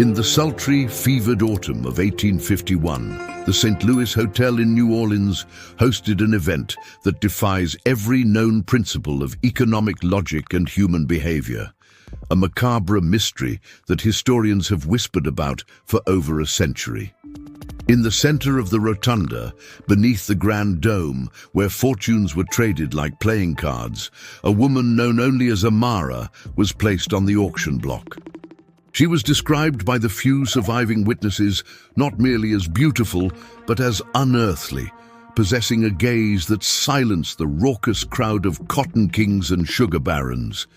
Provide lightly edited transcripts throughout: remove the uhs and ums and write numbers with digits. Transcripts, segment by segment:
In the sultry, fevered autumn of 1851, the St. Louis Hotel in New Orleans hosted an event that defies every known principle of economic logic and human behavior. A macabre mystery that historians have whispered about for over a century. In the center of the rotunda, beneath the grand dome, where fortunes were traded like playing cards, a woman known only as Amara was placed on the auction block. She was described by the few surviving witnesses not merely as beautiful, but as unearthly, possessing a gaze that silenced the raucous crowd of cotton kings and sugar barons.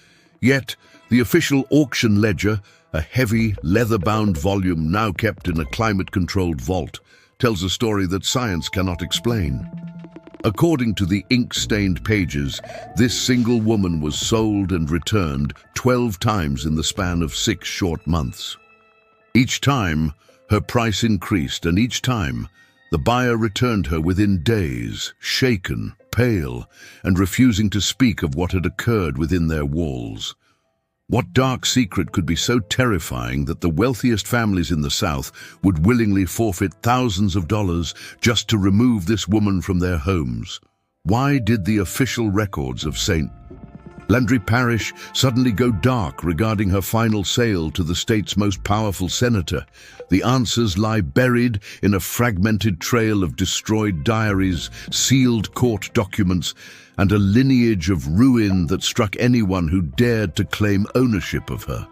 Yet, the official auction ledger, a heavy, leather-bound volume now kept in a climate-controlled vault, tells a story that science cannot explain. According to the ink-stained pages, this single woman was sold and returned 12 times in the span of 6 short months. Each time, her price increased, and each time, the buyer returned her within days, shaken, pale, and refusing to speak of what had occurred within their walls. What dark secret could be so terrifying that the wealthiest families in the South would willingly forfeit thousands of dollars just to remove this woman from their homes? Why did the official records of St. Landry Parish suddenly go dark regarding her final sale to the state's most powerful senator? The answers lie buried in a fragmented trail of destroyed diaries, sealed court documents, and a lineage of ruin that struck anyone who dared to claim ownership of her.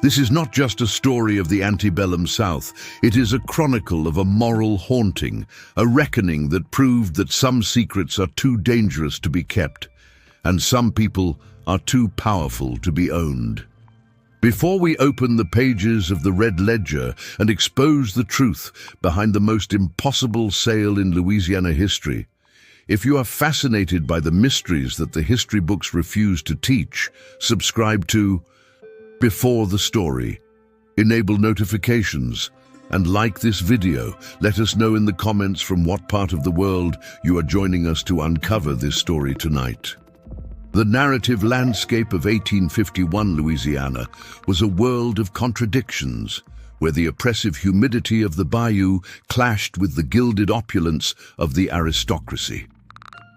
This is not just a story of the antebellum South. It is a chronicle of a moral haunting, a reckoning that proved that some secrets are too dangerous to be kept, and some people are too powerful to be owned. Before we open the pages of the Red Ledger and expose the truth behind the most impossible sale in Louisiana history, if you are fascinated by the mysteries that the history books refuse to teach, subscribe to Before the Story, enable notifications, and like this video. Let us know in the comments from what part of the world you are joining us to uncover this story tonight. The narrative landscape of 1851 Louisiana was a world of contradictions, where the oppressive humidity of the bayou clashed with the gilded opulence of the aristocracy.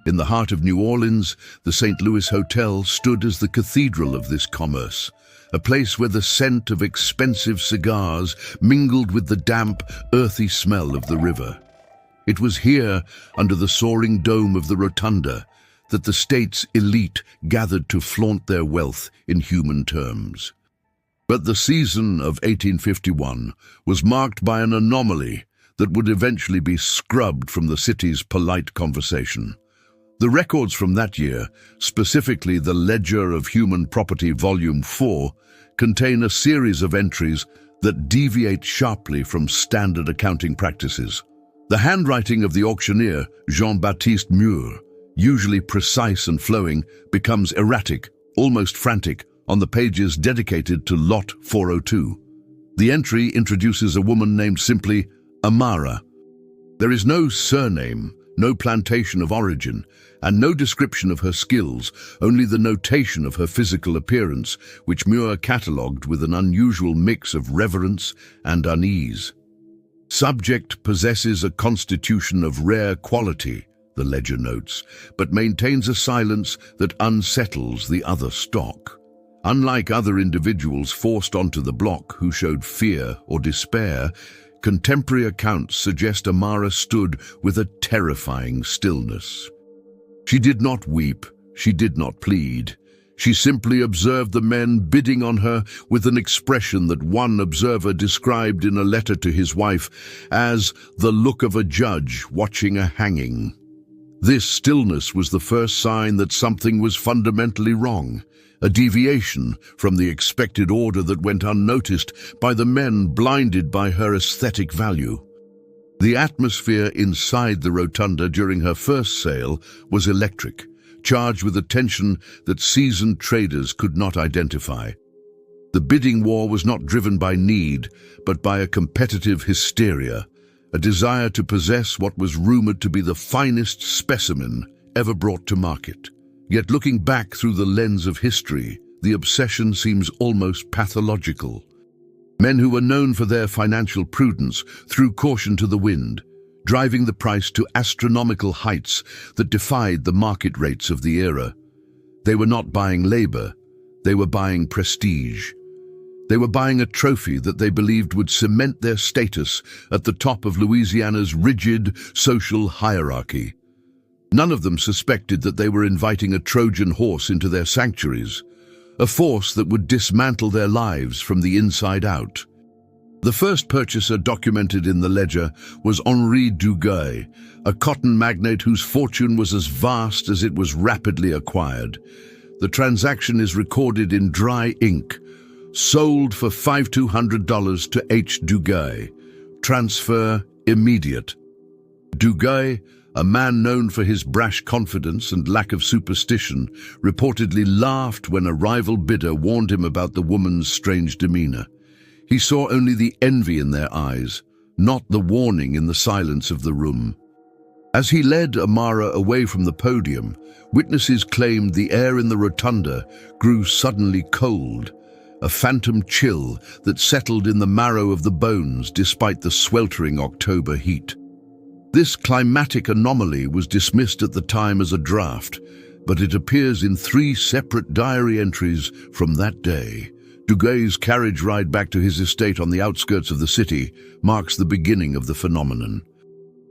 In the heart of New Orleans, the St. Louis Hotel stood as the cathedral of this commerce, a place where the scent of expensive cigars mingled with the damp, earthy smell of the river. It was here, under the soaring dome of the rotunda, that the state's elite gathered to flaunt their wealth in human terms. But the season of 1851 was marked by an anomaly that would eventually be scrubbed from the city's polite conversation. The records from that year, specifically the Ledger of Human Property Volume 4, contain a series of entries that deviate sharply from standard accounting practices. The handwriting of the auctioneer, Jean-Baptiste Mure, usually precise and flowing, becomes erratic, almost frantic, on the pages dedicated to Lot 402. The entry introduces a woman named simply Amara. There is no surname, no plantation of origin, and no description of her skills, only the notation of her physical appearance, which Muir catalogued with an unusual mix of reverence and unease. Subject possesses a constitution of rare quality, the ledger notes, but maintains a silence that unsettles the other stock. Unlike other individuals forced onto the block who showed fear or despair, contemporary accounts suggest Amara stood with a terrifying stillness. She did not weep, she did not plead. She simply observed the men bidding on her with an expression that one observer described in a letter to his wife as the look of a judge watching a hanging. This stillness was the first sign that something was fundamentally wrong, a deviation from the expected order that went unnoticed by the men blinded by her aesthetic value. The atmosphere inside the rotunda during her first sale was electric, charged with a tension that seasoned traders could not identify. The bidding war was not driven by need, but by a competitive hysteria, a desire to possess what was rumored to be the finest specimen ever brought to market. Yet looking back through the lens of history, the obsession seems almost pathological. Men who were known for their financial prudence threw caution to the wind, driving the price to astronomical heights that defied the market rates of the era. They were not buying labor, they were buying prestige. They were buying a trophy that they believed would cement their status at the top of Louisiana's rigid social hierarchy. None of them suspected that they were inviting a Trojan horse into their sanctuaries, a force that would dismantle their lives from the inside out. The first purchaser documented in the ledger was Henri Duguay, a cotton magnate whose fortune was as vast as it was rapidly acquired. The transaction is recorded in dry ink. Sold for $5,200 to H. Duguay. Transfer immediate. Duguay, a man known for his brash confidence and lack of superstition, reportedly laughed when a rival bidder warned him about the woman's strange demeanor. He saw only the envy in their eyes, not the warning in the silence of the room. As he led Amara away from the podium, witnesses claimed the air in the rotunda grew suddenly cold, a phantom chill that settled in the marrow of the bones despite the sweltering October heat. This climatic anomaly was dismissed at the time as a draft, but it appears in 3 separate diary entries from that day. Duguay's carriage ride back to his estate on the outskirts of the city marks the beginning of the phenomenon.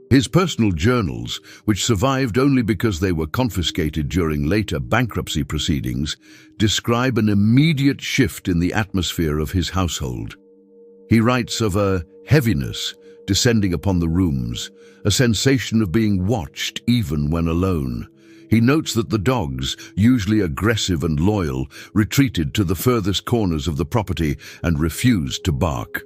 His personal journals, which survived only because they were confiscated during later bankruptcy proceedings, describe an immediate shift in the atmosphere of his household. He writes of a heaviness descending upon the rooms, a sensation of being watched even when alone. He notes that the dogs, usually aggressive and loyal, retreated to the furthest corners of the property and refused to bark.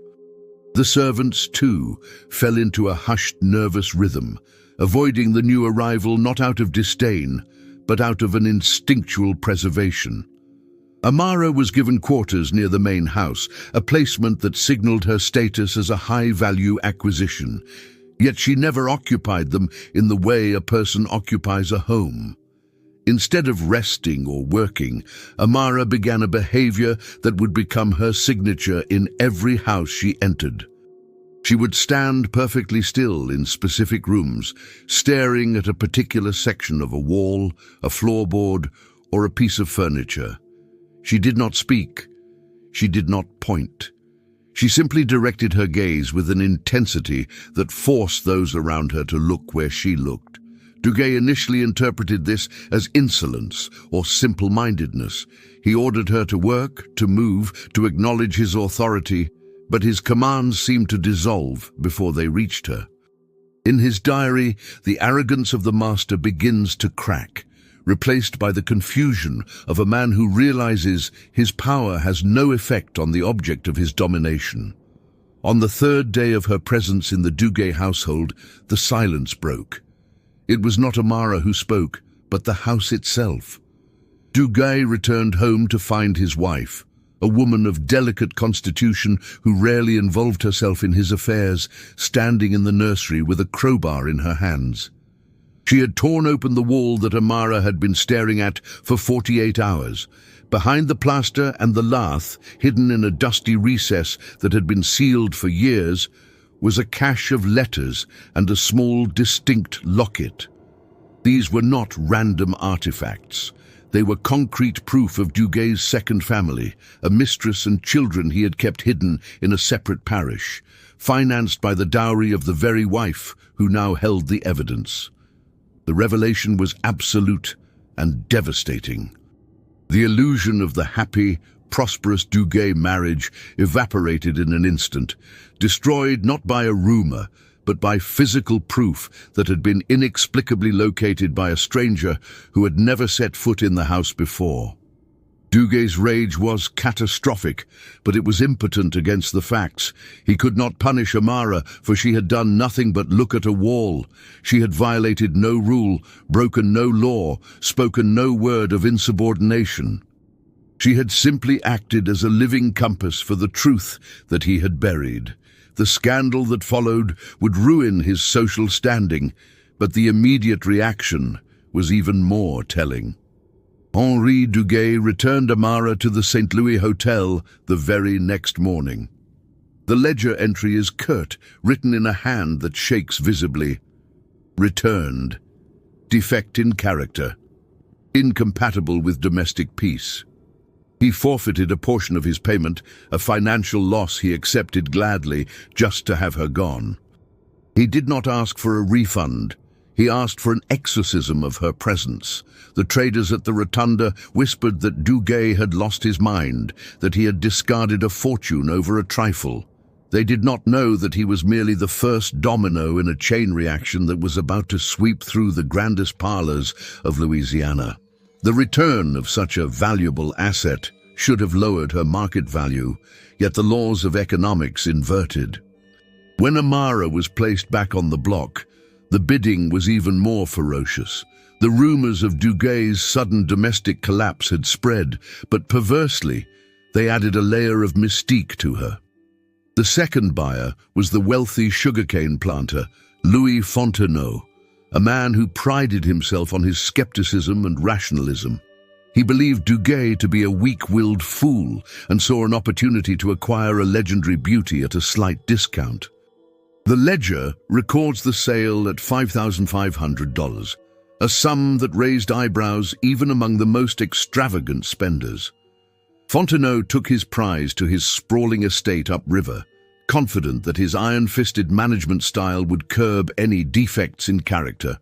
The servants, too, fell into a hushed, nervous rhythm, avoiding the new arrival not out of disdain, but out of an instinctual preservation. Amara was given quarters near the main house, a placement that signaled her status as a high-value acquisition, yet she never occupied them in the way a person occupies a home. Instead of resting or working, Amara began a behavior that would become her signature in every house she entered. She would stand perfectly still in specific rooms, staring at a particular section of a wall, a floorboard, or a piece of furniture. She did not speak. She did not point. She simply directed her gaze with an intensity that forced those around her to look where she looked. Duguay initially interpreted this as insolence or simple-mindedness. He ordered her to work, to move, to acknowledge his authority, but his commands seemed to dissolve before they reached her. In his diary, the arrogance of the master begins to crack, replaced by the confusion of a man who realizes his power has no effect on the object of his domination. On the 3rd day of her presence in the Duguay household, the silence broke. It was not Amara who spoke, but the house itself. Duguay returned home to find his wife, a woman of delicate constitution who rarely involved herself in his affairs, standing in the nursery with a crowbar in her hands. She had torn open the wall that Amara had been staring at for 48 hours. Behind the plaster and the lath, hidden in a dusty recess that had been sealed for years, was a cache of letters and a small, distinct locket. These were not random artifacts. They were concrete proof of Duguay's second family, a mistress and children he had kept hidden in a separate parish, financed by the dowry of the very wife who now held the evidence. The revelation was absolute and devastating. The illusion of the happy, prosperous Duguay marriage evaporated in an instant, destroyed not by a rumor, but by physical proof that had been inexplicably located by a stranger who had never set foot in the house before. Duguay's rage was catastrophic, but it was impotent against the facts. He could not punish Amara, for she had done nothing but look at a wall. She had violated no rule, broken no law, spoken no word of insubordination. She had simply acted as a living compass for the truth that he had buried. The scandal that followed would ruin his social standing, but the immediate reaction was even more telling. Henri Duguay returned Amara to the St. Louis Hotel the very next morning. The ledger entry is curt, written in a hand that shakes visibly. Returned. Defect in character. Incompatible with domestic peace. He forfeited a portion of his payment, a financial loss he accepted gladly just to have her gone. He did not ask for a refund. He asked for an exorcism of her presence. The traders at the rotunda whispered that Duguay had lost his mind, that he had discarded a fortune over a trifle. They did not know that he was merely the first domino in a chain reaction that was about to sweep through the grandest parlors of Louisiana. The return of such a valuable asset should have lowered her market value, yet the laws of economics inverted. When Amara was placed back on the block, the bidding was even more ferocious. The rumors of Dugay's sudden domestic collapse had spread, but perversely, they added a layer of mystique to her. The second buyer was the wealthy sugarcane planter, Louis Fontenot, a man who prided himself on his skepticism and rationalism. He believed Duguay to be a weak-willed fool and saw an opportunity to acquire a legendary beauty at a slight discount. The ledger records the sale at $5,500, a sum that raised eyebrows even among the most extravagant spenders. Fontenot took his prize to his sprawling estate upriver, confident that his iron-fisted management style would curb any defects in character.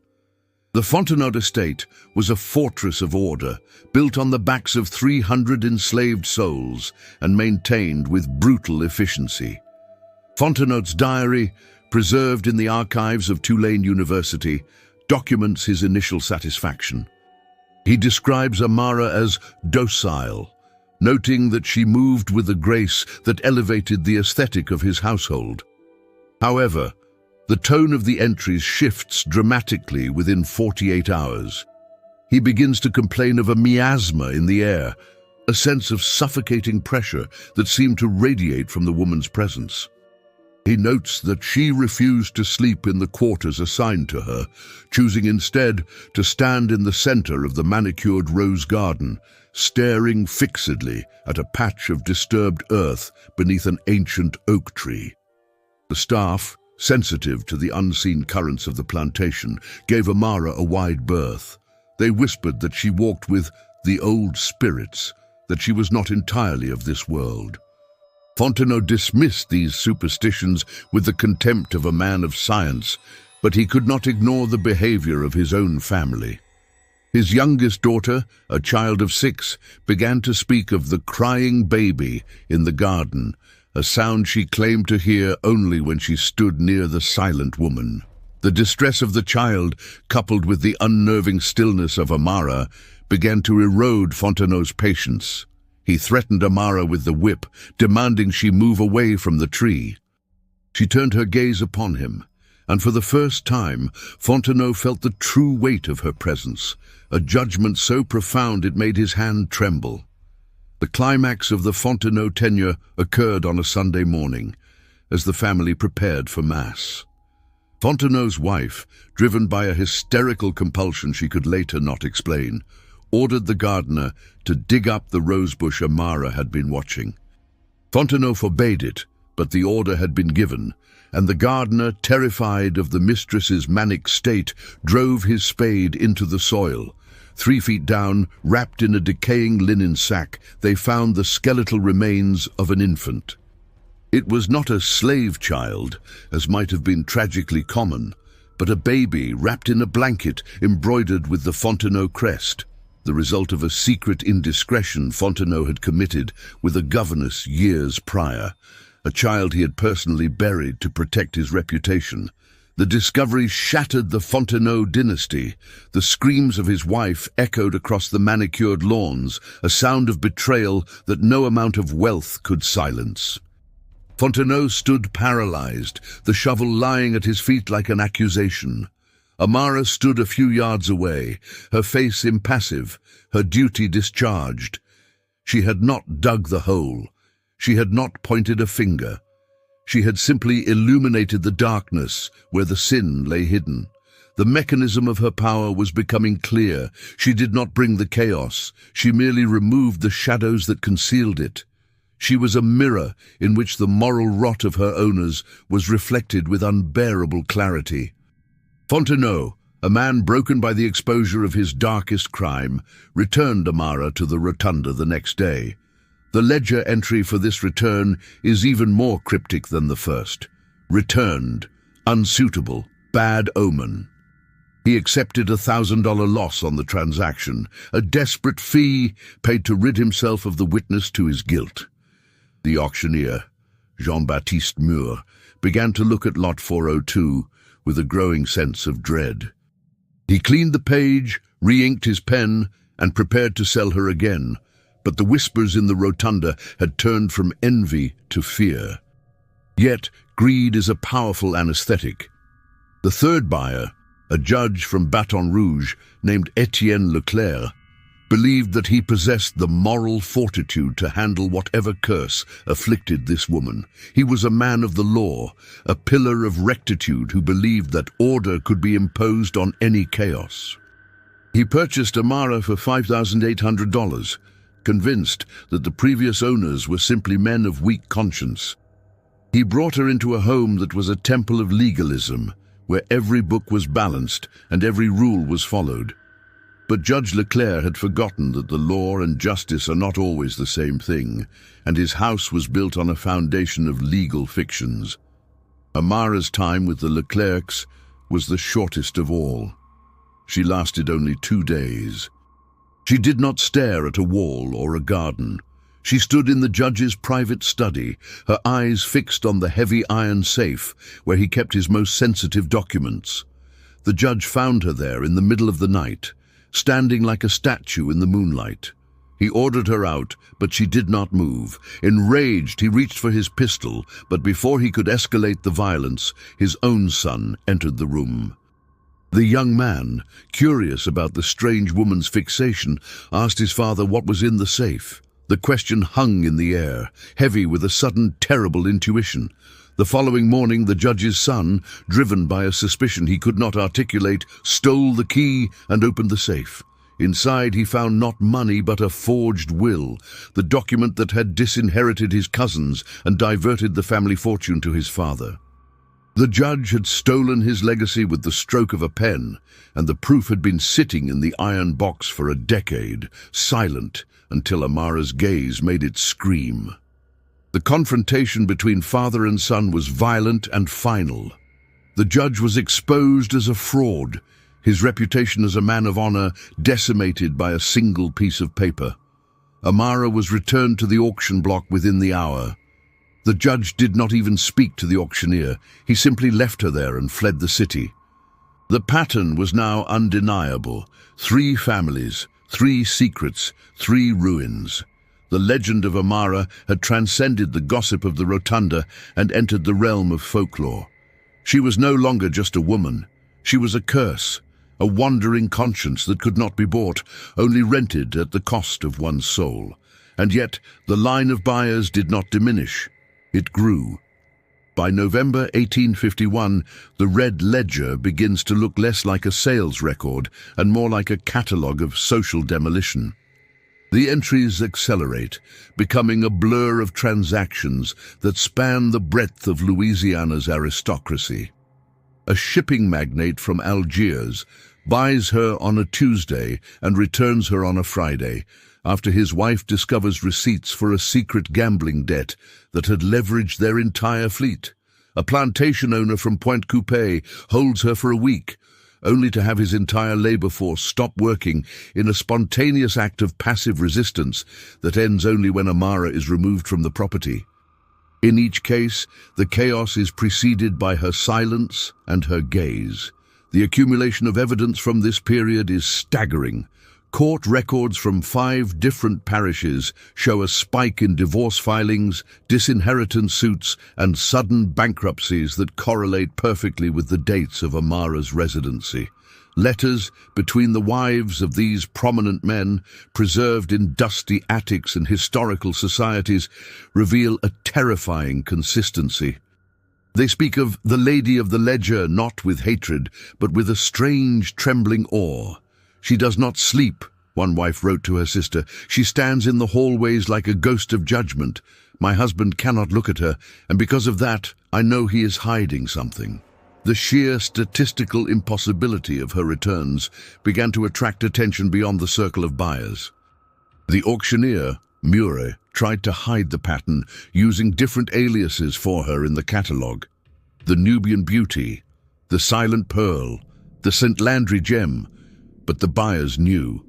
The Fontenot estate was a fortress of order, built on the backs of 300 enslaved souls and maintained with brutal efficiency. Fontenot's diary, preserved in the archives of Tulane University, documents his initial satisfaction. He describes Amara as docile, noting that she moved with a grace that elevated the aesthetic of his household. However, the tone of the entries shifts dramatically within 48 hours. He begins to complain of a miasma in the air, a sense of suffocating pressure that seemed to radiate from the woman's presence. He notes that she refused to sleep in the quarters assigned to her, choosing instead to stand in the center of the manicured rose garden, staring fixedly at a patch of disturbed earth beneath an ancient oak tree. The staff, sensitive to the unseen currents of the plantation, gave Amara a wide berth. They whispered that she walked with the old spirits, that she was not entirely of this world. Fontenot dismissed these superstitions with the contempt of a man of science, but he could not ignore the behavior of his own family. His youngest daughter, a child of 6, began to speak of the crying baby in the garden, a sound she claimed to hear only when she stood near the silent woman. The distress of the child, coupled with the unnerving stillness of Amara, began to erode Fontenot's patience. He threatened Amara with the whip, demanding she move away from the tree. She turned her gaze upon him, and for the first time, Fontenot felt the true weight of her presence, a judgment so profound it made his hand tremble. The climax of the Fontenot tenure occurred on a Sunday morning, as the family prepared for Mass. Fontenot's wife, driven by a hysterical compulsion she could later not explain, ordered the gardener to dig up the rosebush Amara had been watching. Fontenot forbade it, but the order had been given, and the gardener, terrified of the mistress's manic state, drove his spade into the soil. 3 feet down, wrapped in a decaying linen sack, they found the skeletal remains of an infant. It was not a slave child, as might have been tragically common, but a baby wrapped in a blanket embroidered with the Fontenot crest, the result of a secret indiscretion Fontenot had committed with a governess years prior, a child he had personally buried to protect his reputation. The discovery shattered the Fontenot dynasty. The screams of his wife echoed across the manicured lawns, a sound of betrayal that no amount of wealth could silence. Fontenot stood paralyzed, the shovel lying at his feet like an accusation. Amara stood a few yards away, her face impassive, her duty discharged. She had not dug the hole. She had not pointed a finger. She had simply illuminated the darkness where the sin lay hidden. The mechanism of her power was becoming clear. She did not bring the chaos. She merely removed the shadows that concealed it. She was a mirror in which the moral rot of her owners was reflected with unbearable clarity. Fontenot, a man broken by the exposure of his darkest crime, returned Amara to the rotunda the next day. The ledger entry for this return is even more cryptic than the first. Returned, unsuitable, bad omen. He accepted $1,000 loss on the transaction, a desperate fee paid to rid himself of the witness to his guilt. The auctioneer, Jean-Baptiste Mur, began to look at lot 402 with a growing sense of dread. He cleaned the page, re-inked his pen, and prepared to sell her again, but the whispers in the rotunda had turned from envy to fear. Yet, greed is a powerful anesthetic. The third buyer, a judge from Baton Rouge named Etienne Leclerc, believed that he possessed the moral fortitude to handle whatever curse afflicted this woman. He was a man of the law, a pillar of rectitude who believed that order could be imposed on any chaos. He purchased Amara for $5,800, convinced that the previous owners were simply men of weak conscience. He brought her into a home that was a temple of legalism, where every book was balanced and every rule was followed. But Judge Leclerc had forgotten that the law and justice are not always the same thing, and his house was built on a foundation of legal fictions. Amara's time with the Leclercs was the shortest of all. She lasted only 2 days. She did not stare at a wall or a garden. She stood in the judge's private study, her eyes fixed on the heavy iron safe where he kept his most sensitive documents. The judge found her there in the middle of the night, standing like a statue in the moonlight. He ordered her out, but she did not move. Enraged, he reached for his pistol, but before he could escalate the violence, his own son entered the room. The young man, curious about the strange woman's fixation, asked his father what was in the safe. The question hung in the air, heavy with a sudden, terrible intuition. The following morning, the judge's son, driven by a suspicion he could not articulate, stole the key and opened the safe. Inside, he found not money but a forged will, the document that had disinherited his cousins and diverted the family fortune to his father. The judge had stolen his legacy with the stroke of a pen, and the proof had been sitting in the iron box for a decade, silent, until Amara's gaze made it scream. The confrontation between father and son was violent and final. The judge was exposed as a fraud, his reputation as a man of honor decimated by a single piece of paper. Amara was returned to the auction block within the hour. The judge did not even speak to the auctioneer. He simply left her there and fled the city. The pattern was now undeniable. 3 families, 3 secrets, 3 ruins. The legend of Amara had transcended the gossip of the rotunda and entered the realm of folklore. She was no longer just a woman. She was a curse, a wandering conscience that could not be bought, only rented at the cost of one's soul. And yet, the line of buyers did not diminish. It grew. By November 1851, the Red Ledger begins to look less like a sales record and more like a catalogue of social demolition. The entries accelerate, becoming a blur of transactions that span the breadth of Louisiana's aristocracy. A shipping magnate from Algiers buys her on a Tuesday and returns her on a Friday, after his wife discovers receipts for a secret gambling debt that had leveraged their entire fleet. A plantation owner from Pointe Coupée holds her for a week, only to have his entire labor force stop working in a spontaneous act of passive resistance that ends only when Amara is removed from the property. In each case, the chaos is preceded by her silence and her gaze. The accumulation of evidence from this period is staggering. Court records from 5 different parishes show a spike in divorce filings, disinheritance suits, and sudden bankruptcies that correlate perfectly with the dates of Amara's residency. Letters between the wives of these prominent men, preserved in dusty attics and historical societies, reveal a terrifying consistency. They speak of the Lady of the Ledger not with hatred, but with a strange, trembling awe. She does not sleep One wife wrote to her sister, "She stands in the hallways like a ghost of judgment. My husband cannot look at her, and because of that, I know he is hiding something." The sheer statistical impossibility of her returns began to attract attention beyond the circle of buyers. The auctioneer, Amara, tried to hide the pattern, using different aliases for her in the catalogue. The Nubian Beauty, the Silent Pearl, the St. Landry Gem, but the buyers knew.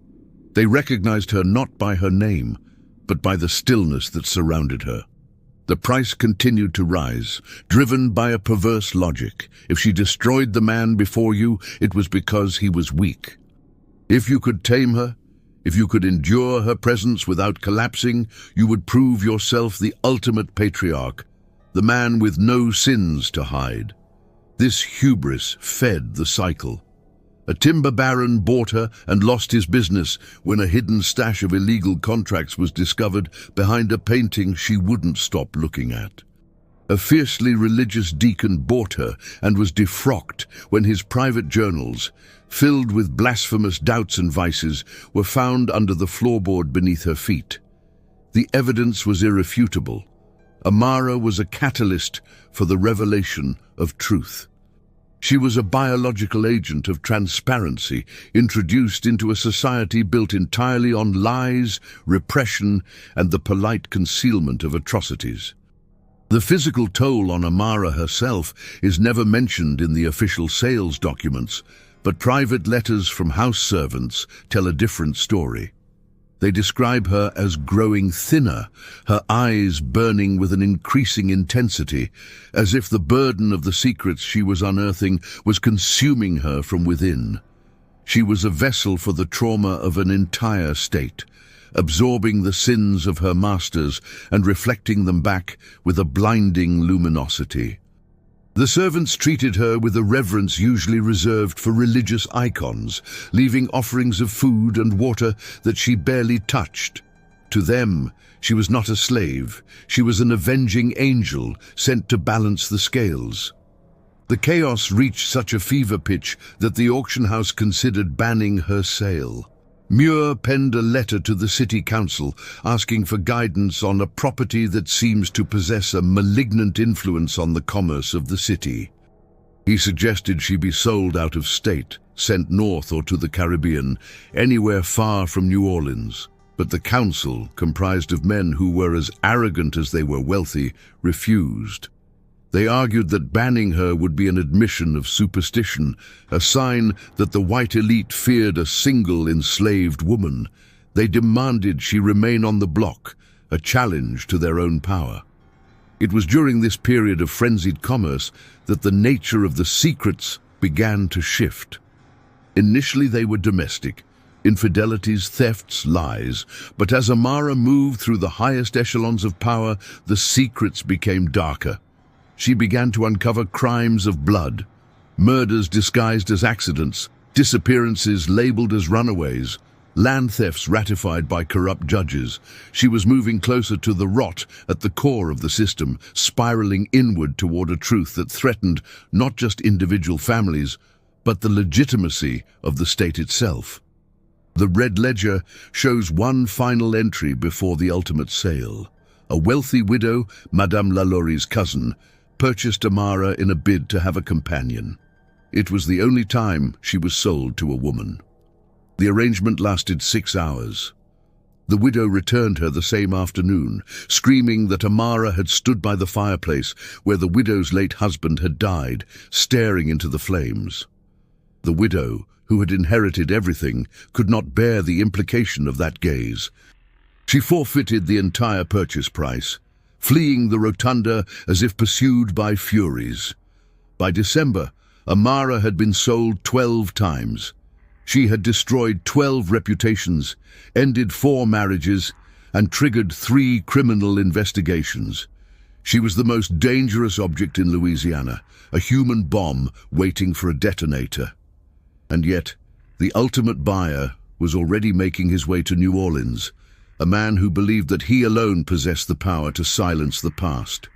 They recognized her not by her name, but by the stillness that surrounded her. The price continued to rise, driven by a perverse logic. If she destroyed the man before you, it was because he was weak. If you could tame her, if you could endure her presence without collapsing, you would prove yourself the ultimate patriarch, the man with no sins to hide. This hubris fed the cycle. A timber baron bought her and lost his business when a hidden stash of illegal contracts was discovered behind a painting she wouldn't stop looking at. A fiercely religious deacon bought her and was defrocked when his private journals, filled with blasphemous doubts and vices, were found under the floorboard beneath her feet. The evidence was irrefutable. Amara was a catalyst for the revelation of truth. She was a biological agent of transparency, introduced into a society built entirely on lies, repression, and the polite concealment of atrocities. The physical toll on Amara herself is never mentioned in the official sales documents, but private letters from house servants tell a different story. They describe her as growing thinner, her eyes burning with an increasing intensity, as if the burden of the secrets she was unearthing was consuming her from within. She was a vessel for the trauma of an entire state, absorbing the sins of her masters and reflecting them back with a blinding luminosity. The servants treated her with a reverence usually reserved for religious icons, leaving offerings of food and water that she barely touched. To them, she was not a slave. She was an avenging angel sent to balance the scales. The chaos reached such a fever pitch that the auction house considered banning her sale. Muir penned a letter to the city council asking for guidance on a property that seems to possess a malignant influence on the commerce of the city. He suggested she be sold out of state, sent north or to the Caribbean, anywhere far from New Orleans. But the council, comprised of men who were as arrogant as they were wealthy, refused. They argued that banning her would be an admission of superstition, a sign that the white elite feared a single enslaved woman. They demanded she remain on the block, a challenge to their own power. It was during this period of frenzied commerce that the nature of the secrets began to shift. Initially they were domestic, infidelities, thefts, lies, but as Amara moved through the highest echelons of power, the secrets became darker. She began to uncover crimes of blood, murders disguised as accidents, disappearances labeled as runaways, land thefts ratified by corrupt judges. She was moving closer to the rot at the core of the system, spiraling inward toward a truth that threatened not just individual families, but the legitimacy of the state itself. The Red Ledger shows one final entry before the ultimate sale. A wealthy widow, Madame Lalaury's cousin, purchased Amara in a bid to have a companion. It was the only time she was sold to a woman. The arrangement lasted 6 hours. The widow returned her the same afternoon, screaming that Amara had stood by the fireplace where the widow's late husband had died, staring into the flames. The widow, who had inherited everything, could not bear the implication of that gaze. She forfeited the entire purchase price, fleeing the rotunda as if pursued by furies. By December, Amara had been sold 12 times. She had destroyed 12 reputations, ended 4 marriages, and triggered 3 criminal investigations. She was the most dangerous object in Louisiana, a human bomb waiting for a detonator. And yet, the ultimate buyer was already making his way to New Orleans, a man who believed that he alone possessed the power to silence the past.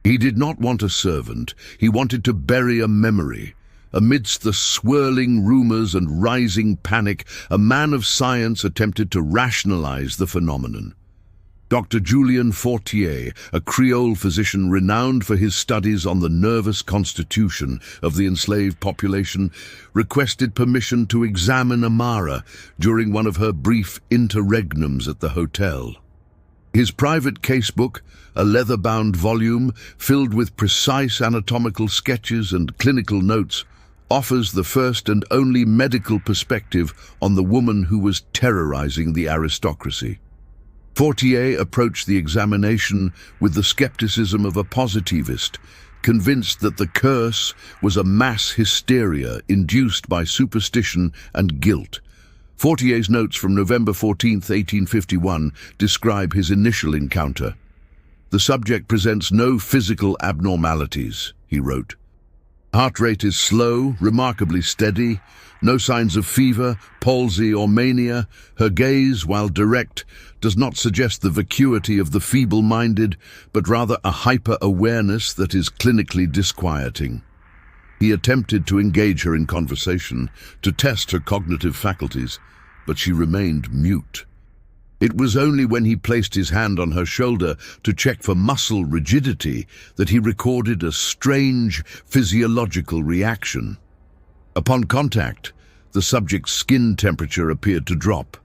He did not want a servant. He wanted to bury a memory, Amidst the swirling rumors and rising panic, a man of science attempted to rationalize the phenomenon. Dr. Julien Fortier, a Creole physician renowned for his studies on the nervous constitution of the enslaved population, requested permission to examine Amara during one of her brief interregnums at the hotel. His private casebook, a leather-bound volume filled with precise anatomical sketches and clinical notes, offers the first and only medical perspective on the woman who was terrorizing the aristocracy. Fortier approached the examination with the skepticism of a positivist, convinced that the curse was a mass hysteria induced by superstition and guilt. Fortier's notes from November 14, 1851, describe his initial encounter. "The subject presents no physical abnormalities," he wrote. "Heart rate is slow, remarkably steady, no signs of fever, palsy, or mania. Her gaze, while direct, does not suggest the vacuity of the feeble-minded, but rather a hyper-awareness that is clinically disquieting." He attempted to engage her in conversation, to test her cognitive faculties, but she remained mute. It was only when he placed his hand on her shoulder to check for muscle rigidity that he recorded a strange physiological reaction. Upon contact, the subject's skin temperature appeared to drop,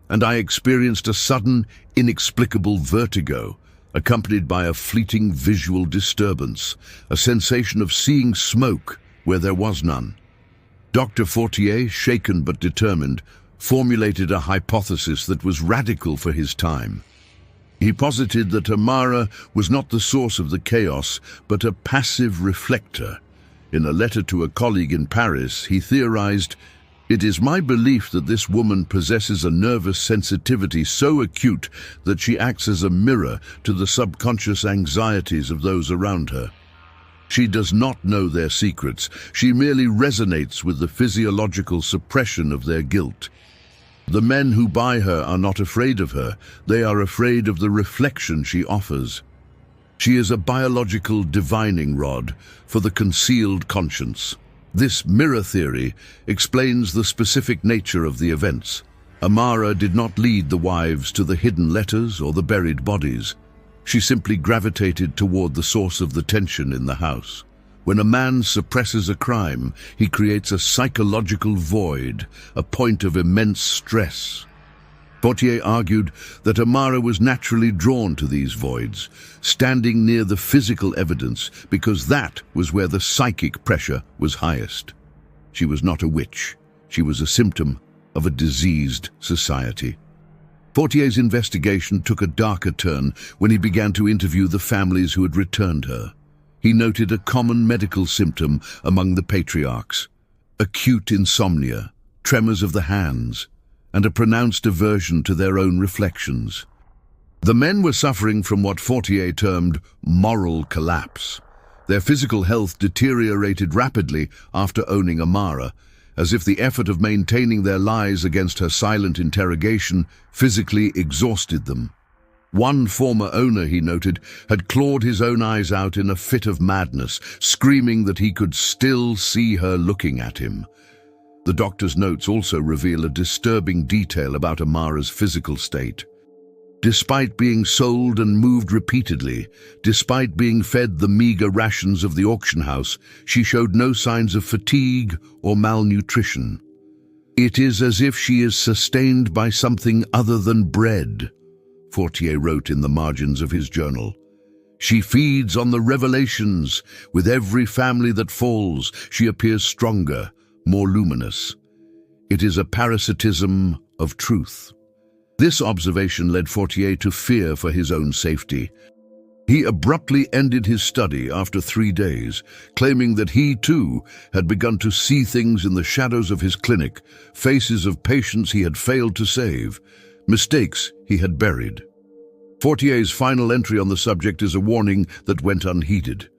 and I experienced a sudden, inexplicable vertigo, accompanied by a fleeting visual disturbance, a sensation of seeing smoke where there was none. Dr. Fortier, shaken but determined, formulated a hypothesis that was radical for his time. He posited that Amara was not the source of the chaos, but a passive reflector. In a letter to a colleague in Paris, he theorized, "It is my belief that this woman possesses a nervous sensitivity so acute that she acts as a mirror to the subconscious anxieties of those around her. She does not know their secrets. She merely resonates with the physiological suppression of their guilt. The men who buy her are not afraid of her. They are afraid of the reflection she offers. She is a biological divining rod for the concealed conscience." This mirror theory explains the specific nature of the events. Amara did not lead the wives to the hidden letters or the buried bodies. She simply gravitated toward the source of the tension in the house. When a man suppresses a crime, he creates a psychological void, a point of immense stress. Fortier argued that Amara was naturally drawn to these voids, standing near the physical evidence because that was where the psychic pressure was highest. She was not a witch. She was a symptom of a diseased society. Fortier's investigation took a darker turn when he began to interview the families who had returned her. He noted a common medical symptom among the patriarchs: acute insomnia, tremors of the hands, and a pronounced aversion to their own reflections. The men were suffering from what Fortier termed moral collapse. Their physical health deteriorated rapidly after owning Amara, as if the effort of maintaining their lies against her silent interrogation physically exhausted them. One former owner, he noted, had clawed his own eyes out in a fit of madness, screaming that he could still see her looking at him. The doctor's notes also reveal a disturbing detail about Amara's physical state. Despite being sold and moved repeatedly, despite being fed the meager rations of the auction house, she showed no signs of fatigue or malnutrition. "It is as if she is sustained by something other than bread," Fortier wrote in the margins of his journal. "She feeds on the revelations. With every family that falls, she appears stronger, more luminous. It is a parasitism of truth." This observation led Fortier to fear for his own safety. He abruptly ended his study after 3 days, claiming that he, too, had begun to see things in the shadows of his clinic, faces of patients he had failed to save, mistakes he had buried. Fortier's final entry on the subject is a warning that went unheeded.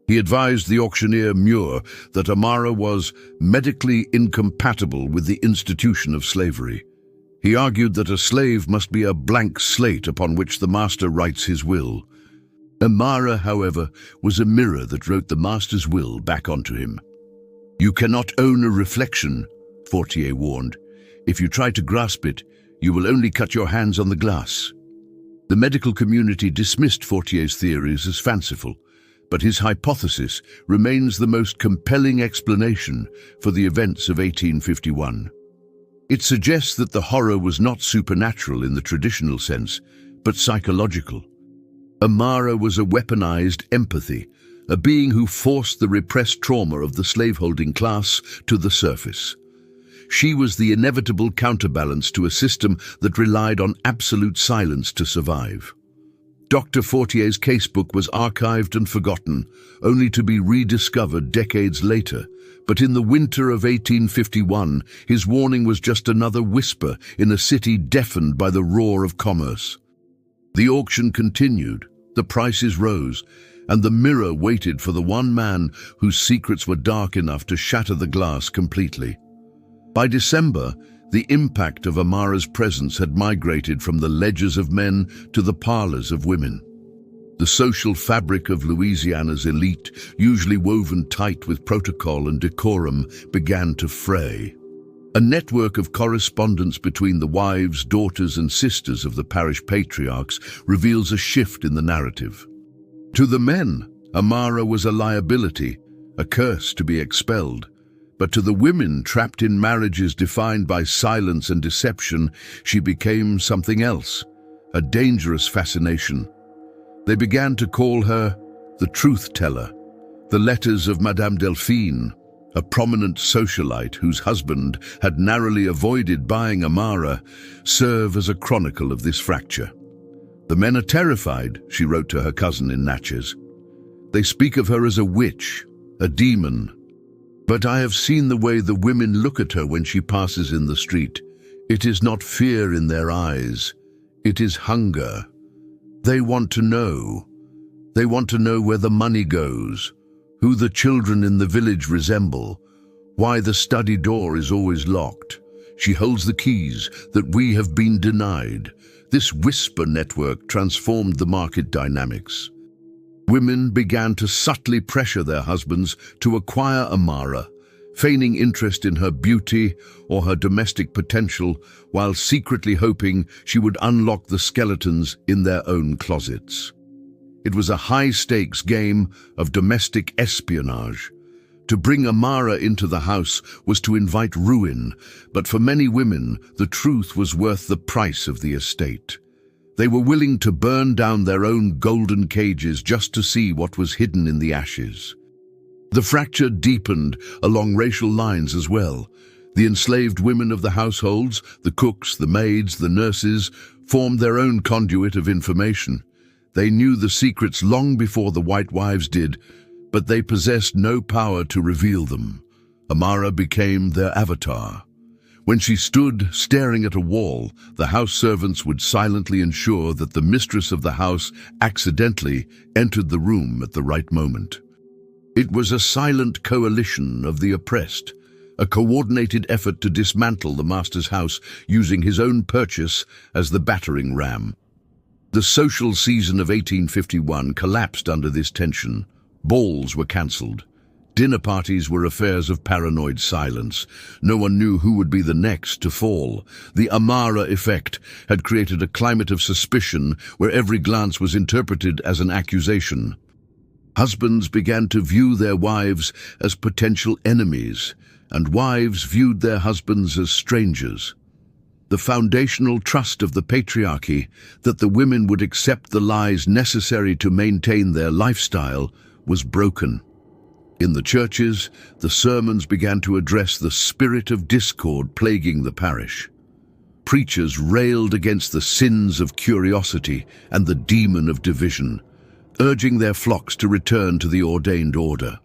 He advised the auctioneer Muir that Amara was medically incompatible with the institution of slavery. He argued that a slave must be a blank slate upon which the master writes his will. Amara, however, was a mirror that wrote the master's will back onto him. "You cannot own a reflection," Fortier warned. "If you try to grasp it, you will only cut your hands on the glass." The medical community dismissed Fortier's theories as fanciful, but his hypothesis remains the most compelling explanation for the events of 1851. It suggests that the horror was not supernatural in the traditional sense, but psychological. Amara was a weaponized empathy, a being who forced the repressed trauma of the slaveholding class to the surface. She was the inevitable counterbalance to a system that relied on absolute silence to survive. Dr. Fortier's casebook was archived and forgotten, only to be rediscovered decades later. But in the winter of 1851, his warning was just another whisper in a city deafened by the roar of commerce. The auction continued, the prices rose, and the mirror waited for the one man whose secrets were dark enough to shatter the glass completely. By December, the impact of Amara's presence had migrated from the ledgers of men to the parlors of women. The social fabric of Louisiana's elite, usually woven tight with protocol and decorum, began to fray. A network of correspondence between the wives, daughters, and sisters of the parish patriarchs reveals a shift in the narrative. To the men, Amara was a liability, a curse to be expelled. But to the women trapped in marriages defined by silence and deception, she became something else, a dangerous fascination. They began to call her the truth-teller. The letters of Madame Delphine, a prominent socialite whose husband had narrowly avoided buying Amara, serve as a chronicle of this fracture. "The men are terrified," she wrote to her cousin in Natchez. "They speak of her as a witch, a demon. But I have seen the way the women look at her when she passes in the street. It is not fear in their eyes, it is hunger. They want to know. They want to know where the money goes, who the children in the village resemble, why the study door is always locked. She holds the keys that we have been denied." This whisper network transformed the market dynamics. Women began to subtly pressure their husbands to acquire Amara, feigning interest in her beauty or her domestic potential, while secretly hoping she would unlock the skeletons in their own closets. It was a high-stakes game of domestic espionage. To bring Amara into the house was to invite ruin, but for many women, the truth was worth the price of the estate. They were willing to burn down their own golden cages just to see what was hidden in the ashes. The fracture deepened along racial lines as well. The enslaved women of the households, the cooks, the maids, the nurses, formed their own conduit of information. They knew the secrets long before the white wives did, but they possessed no power to reveal them. Amara became their avatar. When she stood staring at a wall, the house servants would silently ensure that the mistress of the house accidentally entered the room at the right moment. It was a silent coalition of the oppressed, a coordinated effort to dismantle the master's house using his own purchase as the battering ram. The social season of 1851 collapsed under this tension. Balls were cancelled. Dinner parties were affairs of paranoid silence. No one knew who would be the next to fall. The Amara effect had created a climate of suspicion where every glance was interpreted as an accusation. Husbands began to view their wives as potential enemies, and wives viewed their husbands as strangers. The foundational trust of the patriarchy, that the women would accept the lies necessary to maintain their lifestyle, was broken. In the churches, the sermons began to address the spirit of discord plaguing the parish. Preachers railed against the sins of curiosity and the demon of division, urging their flocks to return to the ordained order.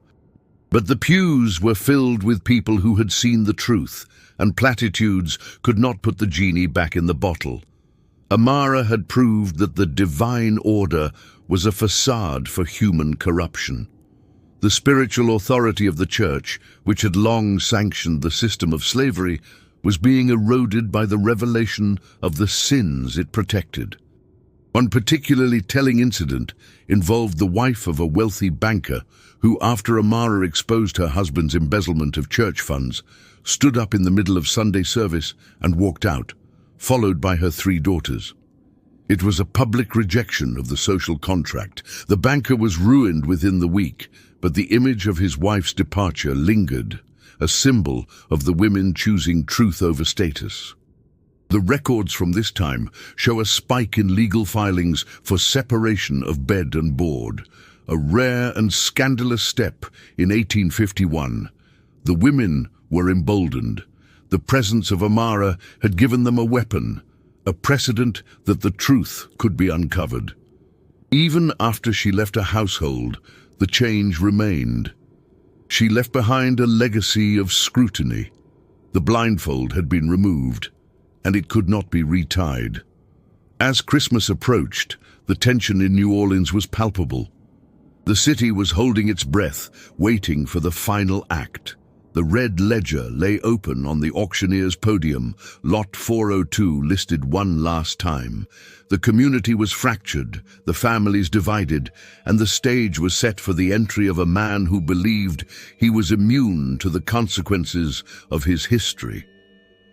But the pews were filled with people who had seen the truth, and platitudes could not put the genie back in the bottle. Amara had proved that the divine order was a facade for human corruption. The spiritual authority of the church, which had long sanctioned the system of slavery, was being eroded by the revelation of the sins it protected. One particularly telling incident involved the wife of a wealthy banker who, after Amara exposed her husband's embezzlement of church funds, stood up in the middle of Sunday service and walked out, followed by her 3 daughters. It was a public rejection of the social contract. The banker was ruined within the week, but the image of his wife's departure lingered, a symbol of the women choosing truth over status. The records from this time show a spike in legal filings for separation of bed and board, a rare and scandalous step in 1851. The women were emboldened. The presence of Amara had given them a weapon, a precedent that the truth could be uncovered. Even after she left a household, the change remained. She left behind a legacy of scrutiny. The blindfold had been removed, and it could not be retied. As Christmas approached, the tension in New Orleans was palpable. The city was holding its breath, waiting for the final act. The red ledger lay open on the auctioneer's podium, lot 402 listed one last time. The community was fractured, the families divided, and the stage was set for the entry of a man who believed he was immune to the consequences of his history.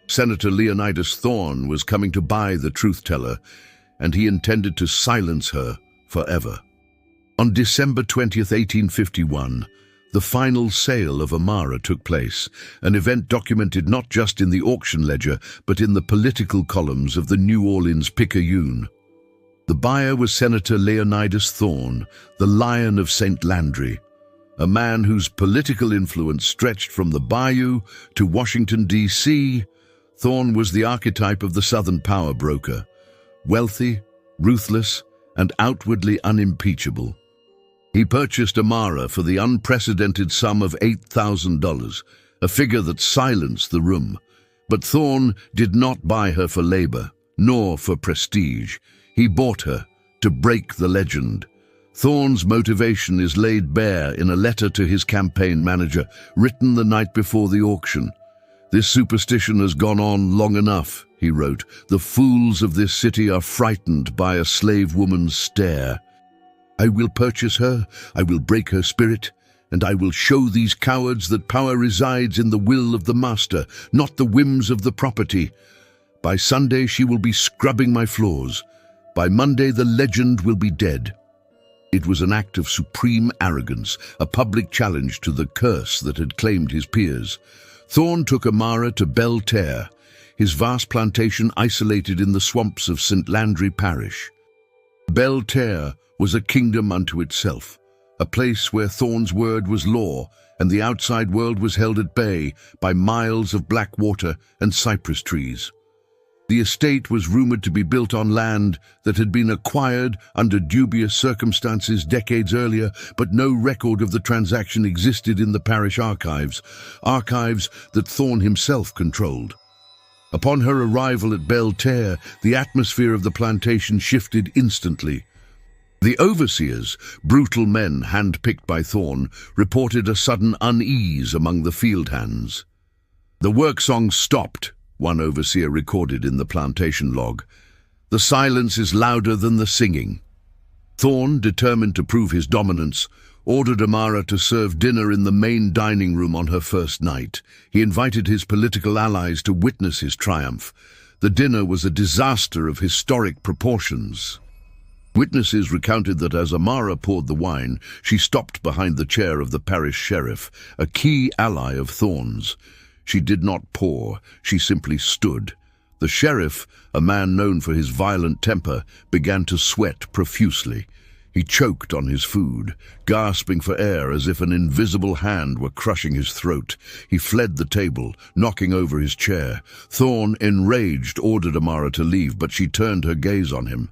Senator Leonidas Thorne was coming to buy the truth-teller, and he intended to silence her forever. On December 20th, 1851, the final sale of Amara took place, an event documented not just in the auction ledger, but in the political columns of the New Orleans Picayune. The buyer was Senator Leonidas Thorne, the Lion of St. Landry, a man whose political influence stretched from the bayou to Washington, D.C. Thorne was the archetype of the Southern power broker, wealthy, ruthless, and outwardly unimpeachable. He purchased Amara for the unprecedented sum of $8,000, a figure that silenced the room. But Thorne did not buy her for labor, nor for prestige. He bought her to break the legend. Thorne's motivation is laid bare in a letter to his campaign manager, written the night before the auction. "This superstition has gone on long enough," he wrote. "The fools of this city are frightened by a slave woman's stare. I will purchase her, I will break her spirit, and I will show these cowards that power resides in the will of the master, not the whims of the property. By Sunday she will be scrubbing my floors. By Monday the legend will be dead." It was an act of supreme arrogance, a public challenge to the curse that had claimed his peers. Thorne took Amara to Belle Terre, his vast plantation isolated in the swamps of St. Landry Parish. Belle Terre was a kingdom unto itself, a place where Thorne's word was law and the outside world was held at bay by miles of black water and cypress trees. The estate was rumored to be built on land that had been acquired under dubious circumstances decades earlier, but no record of the transaction existed in the parish archives that Thorne himself controlled. Upon her arrival at Belle Terre, the atmosphere of the plantation shifted instantly. The overseers, brutal men hand-picked by Thorne, reported a sudden unease among the field hands. "The work song stopped," one overseer recorded in the plantation log. "The silence is louder than the singing." Thorne, determined to prove his dominance, ordered Amara to serve dinner in the main dining room on her first night. He invited his political allies to witness his triumph. The dinner was a disaster of historic proportions. Witnesses recounted that as Amara poured the wine, she stopped behind the chair of the parish sheriff, a key ally of Thorne's. She did not pour, she simply stood. The sheriff, a man known for his violent temper, began to sweat profusely. He choked on his food, gasping for air as if an invisible hand were crushing his throat. He fled the table, knocking over his chair. Thorne, enraged, ordered Amara to leave, but she turned her gaze on him.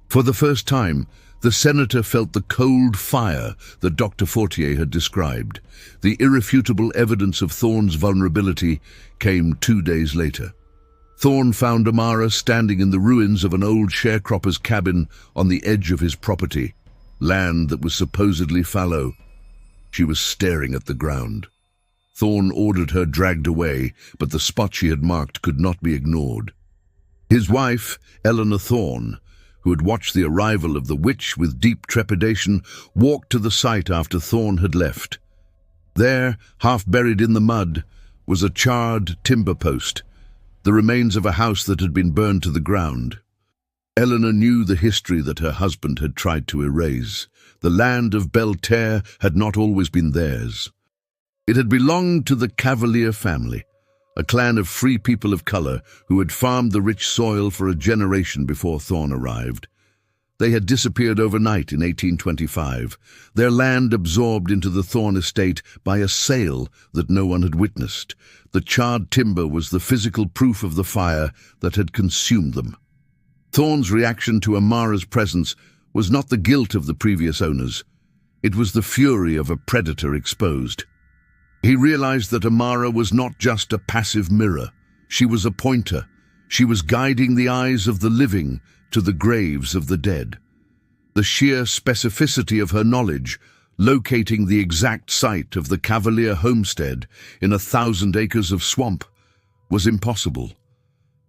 For the first time, the senator felt the cold fire that Dr. Fortier had described. The irrefutable evidence of Thorne's vulnerability came 2 days later. Thorne found Amara standing in the ruins of an old sharecropper's cabin on the edge of his property, land that was supposedly fallow. She was staring at the ground. Thorne ordered her dragged away, but the spot she had marked could not be ignored. His wife, Eleanor Thorne, who had watched the arrival of the witch with deep trepidation, walked to the site after Thorn had left. There, half buried in the mud, was a charred timber post, the remains of a house that had been burned to the ground. Eleanor knew the history that her husband had tried to erase. The land of Belterre had not always been theirs. It had belonged to the Cavalier family, a clan of free people of color who had farmed the rich soil for a generation before Thorn arrived. They had disappeared overnight in 1825, their land absorbed into the Thorn estate by a sale that no one had witnessed. The charred timber was the physical proof of the fire that had consumed them. Thorn's reaction to Amara's presence was not the guilt of the previous owners. It was the fury of a predator exposed. He realized that Amara was not just a passive mirror. She was a pointer. She was guiding the eyes of the living to the graves of the dead. The sheer specificity of her knowledge, locating the exact site of the Cavalier homestead in 1,000 acres of swamp, was impossible,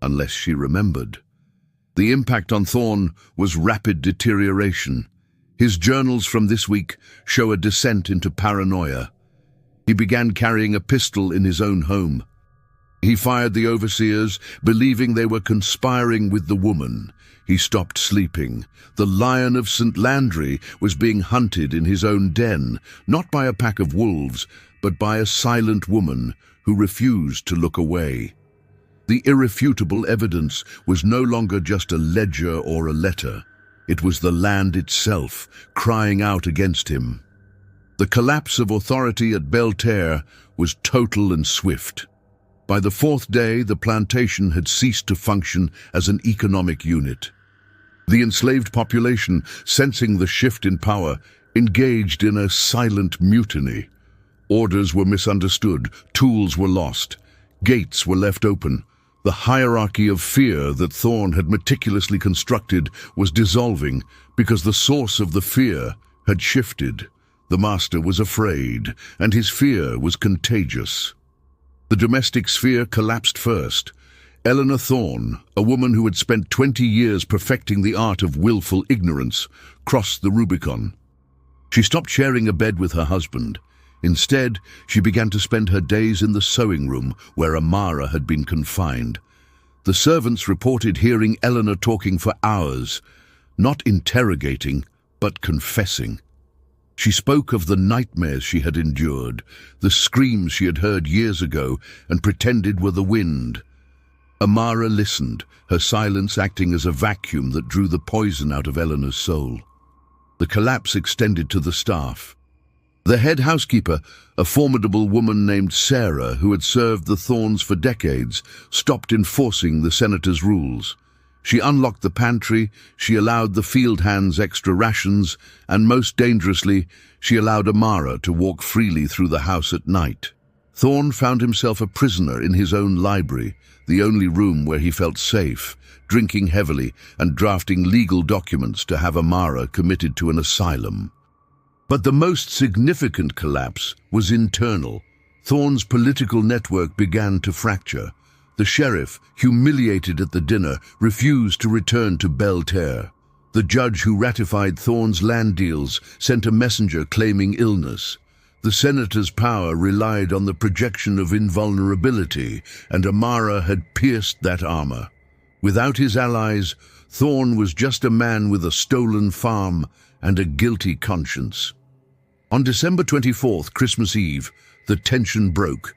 unless she remembered. The impact on Thorn was rapid deterioration. His journals from this week show a descent into paranoia. He began carrying a pistol in his own home. He fired the overseers, believing they were conspiring with the woman. He stopped sleeping. The Lion of St. Landry was being hunted in his own den, not by a pack of wolves, but by a silent woman who refused to look away. The irrefutable evidence was no longer just a ledger or a letter. It was the land itself, crying out against him. The collapse of authority at Belterre was total and swift. By the fourth day, the plantation had ceased to function as an economic unit. The enslaved population, sensing the shift in power, engaged in a silent mutiny. Orders were misunderstood, tools were lost, gates were left open. The hierarchy of fear that Thorn had meticulously constructed was dissolving because the source of the fear had shifted. The master was afraid, and his fear was contagious. The domestic sphere collapsed first. Eleanor Thorn, a woman who had spent 20 years perfecting the art of willful ignorance, crossed the Rubicon. She stopped sharing a bed with her husband. Instead, she began to spend her days in the sewing room where Amara had been confined. The servants reported hearing Eleanor talking for hours, not interrogating, but confessing. She spoke of the nightmares she had endured, the screams she had heard years ago and pretended were the wind. Amara listened, her silence acting as a vacuum that drew the poison out of Eleanor's soul. The collapse extended to the staff. The head housekeeper, a formidable woman named Sarah who had served the Thorns for decades, stopped enforcing the senator's rules. She unlocked the pantry, she allowed the field hands extra rations, and most dangerously, she allowed Amara to walk freely through the house at night. Thorn found himself a prisoner in his own library, the only room where he felt safe, drinking heavily and drafting legal documents to have Amara committed to an asylum. But the most significant collapse was internal. Thorn's political network began to fracture. The sheriff, humiliated at the dinner, refused to return to Belterre. The judge who ratified Thorn's land deals sent a messenger claiming illness. The senator's power relied on the projection of invulnerability, and Amara had pierced that armor. Without his allies, Thorn was just a man with a stolen farm and a guilty conscience. On December 24th, Christmas Eve, the tension broke.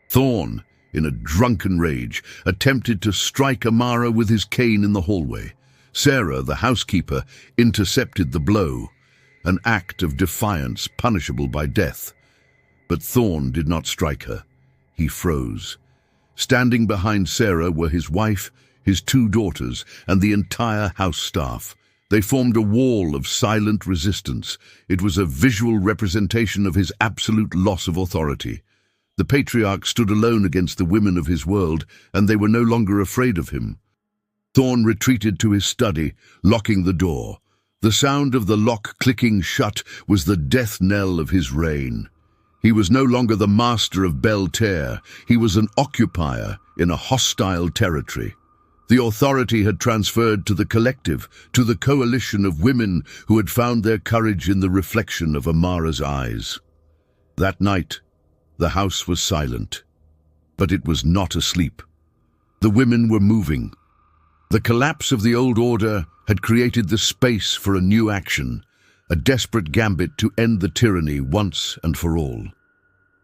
Thorn, in a drunken rage, attempted to strike Amara with his cane in the hallway. Sarah, the housekeeper, intercepted the blow, an act of defiance punishable by death. But Thorn did not strike her. He froze. Standing behind Sarah were his wife, his 2 daughters, and the entire house staff. They formed a wall of silent resistance. It was a visual representation of his absolute loss of authority. The patriarch stood alone against the women of his world, and they were no longer afraid of him. Thorn retreated to his study, locking the door. The sound of the lock clicking shut was the death knell of his reign. He was no longer the master of Belterre. He was an occupier in a hostile territory. The authority had transferred to the collective, to the coalition of women who had found their courage in the reflection of Amara's eyes. That night, the house was silent, but it was not asleep. The women were moving. The collapse of the old order had created the space for a new action, a desperate gambit to end the tyranny once and for all.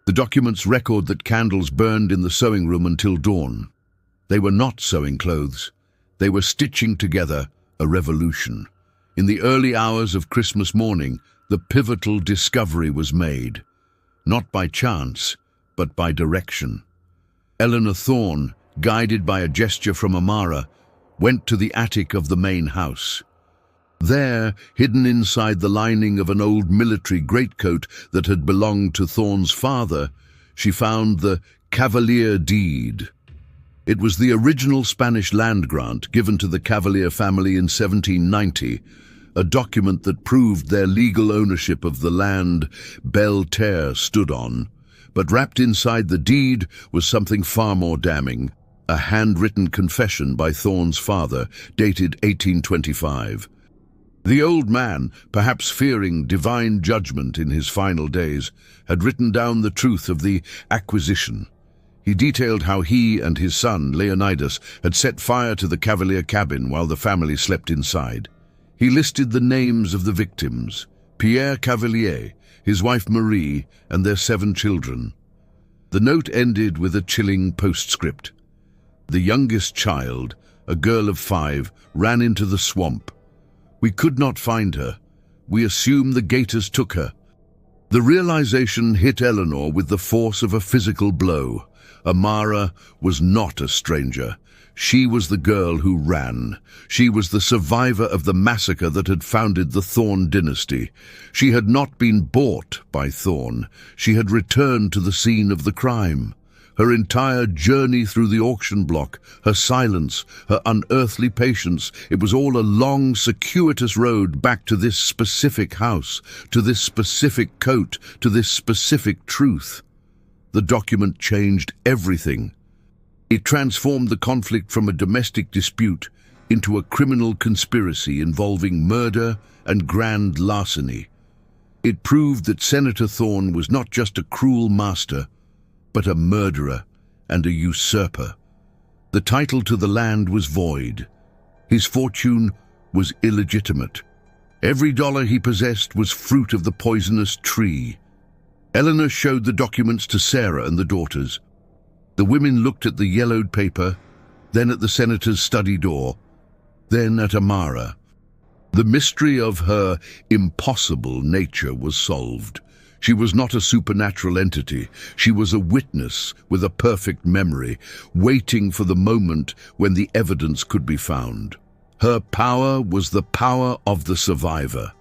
The documents record that candles burned in the sewing room until dawn. They were not sewing clothes. They were stitching together a revolution. In the early hours of Christmas morning, the pivotal discovery was made. Not by chance, but by direction. Eleanor Thorne, guided by a gesture from Amara, went to the attic of the main house. There, hidden inside the lining of an old military greatcoat that had belonged to Thorne's father, she found the cavalier deed. It was the original Spanish land grant given to the Cavalier family in 1790, a document that proved their legal ownership of the land Belle Terre stood on. But wrapped inside the deed was something far more damning, a handwritten confession by Thorne's father, dated 1825. The old man, perhaps fearing divine judgment in his final days, had written down the truth of the acquisition. He detailed how he and his son, Leonidas, had set fire to the Cavalier cabin while the family slept inside. He listed the names of the victims: Pierre Cavalier, his wife Marie, and their 7 children. The note ended with a chilling postscript. The youngest child, a girl of 5, ran into the swamp. We could not find her. We assume the gators took her. The realization hit Eleanor with the force of a physical blow. Amara was not a stranger. She was the girl who ran. She was the survivor of the massacre that had founded the Thorne dynasty. She had not been bought by Thorne. She had returned to the scene of the crime. Her entire journey through the auction block, her silence, her unearthly patience, it was all a long, circuitous road back to this specific house, to this specific coat, to this specific truth. The document changed everything. It transformed the conflict from a domestic dispute into a criminal conspiracy involving murder and grand larceny. It proved that Senator Thorne was not just a cruel master, but a murderer and a usurper. The title to the land was void. His fortune was illegitimate. Every dollar he possessed was fruit of the poisonous tree. Eleanor showed the documents to Sarah and the daughters. The women looked at the yellowed paper, then at the senator's study door, then at Amara. The mystery of her impossible nature was solved. She was not a supernatural entity. She was a witness with a perfect memory, waiting for the moment when the evidence could be found. Her power was the power of the survivor.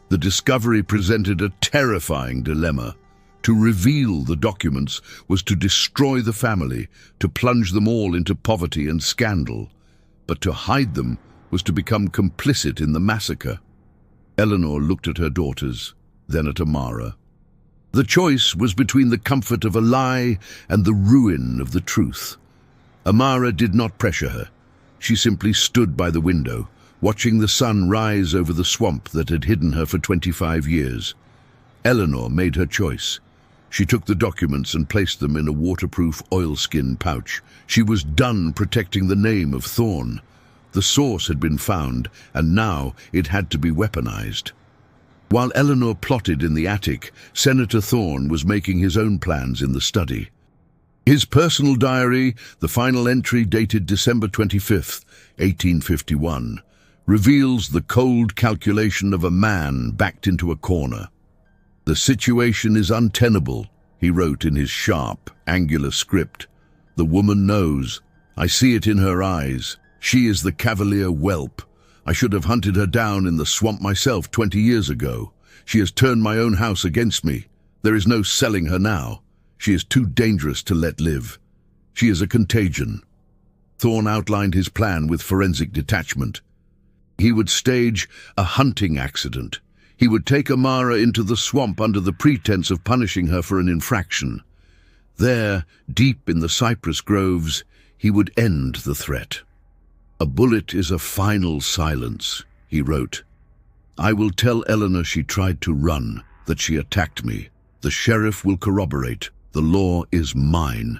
The discovery presented a terrifying dilemma. To reveal the documents was to destroy the family, to plunge them all into poverty and scandal. But to hide them was to become complicit in the massacre. Eleanor looked at her daughters, then at Amara. The choice was between the comfort of a lie and the ruin of the truth. Amara did not pressure her. She simply stood by the window, watching the sun rise over the swamp that had hidden her for 25 years. Eleanor made her choice. She took the documents and placed them in a waterproof oilskin pouch. She was done protecting the name of Thorne. The source had been found, and now it had to be weaponized. While Eleanor plotted in the attic, Senator Thorne was making his own plans in the study. His personal diary, the final entry dated December 25th, 1851, reveals the cold calculation of a man backed into a corner. "The situation is untenable," he wrote in his sharp, angular script. "The woman knows. I see it in her eyes. She is the Cavalier whelp. I should have hunted her down in the swamp myself 20 years ago. She has turned my own house against me. There is no selling her now. She is too dangerous to let live. She is a contagion." Thorne outlined his plan with forensic detachment. He would stage a hunting accident. He would take Amara into the swamp under the pretense of punishing her for an infraction. There, deep in the cypress groves, he would end the threat. "A bullet is a final silence," he wrote. "I will tell Eleanor she tried to run, that she attacked me. The sheriff will corroborate. The law is mine."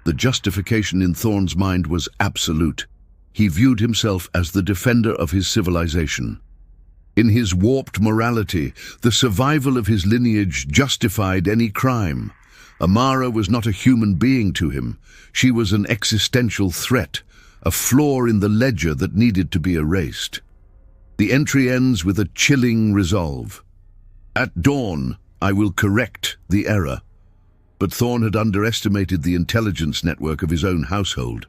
The justification in Thorne's mind was absolute. He viewed himself as the defender of his civilization. In his warped morality, the survival of his lineage justified any crime. Amara was not a human being to him. She was an existential threat, a flaw in the ledger that needed to be erased. The entry ends with a chilling resolve. "At dawn, I will correct the error." But Thorne had underestimated the intelligence network of his own household.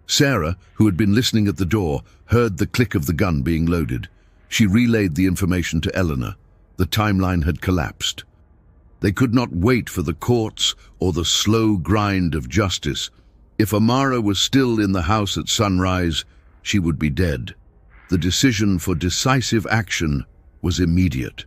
Sarah, who had been listening at the door, heard the click of the gun being loaded. She relayed the information to Eleanor. The timeline had collapsed. They could not wait for the courts or the slow grind of justice. If Amara was still in the house at sunrise, she would be dead. The decision for decisive action was immediate.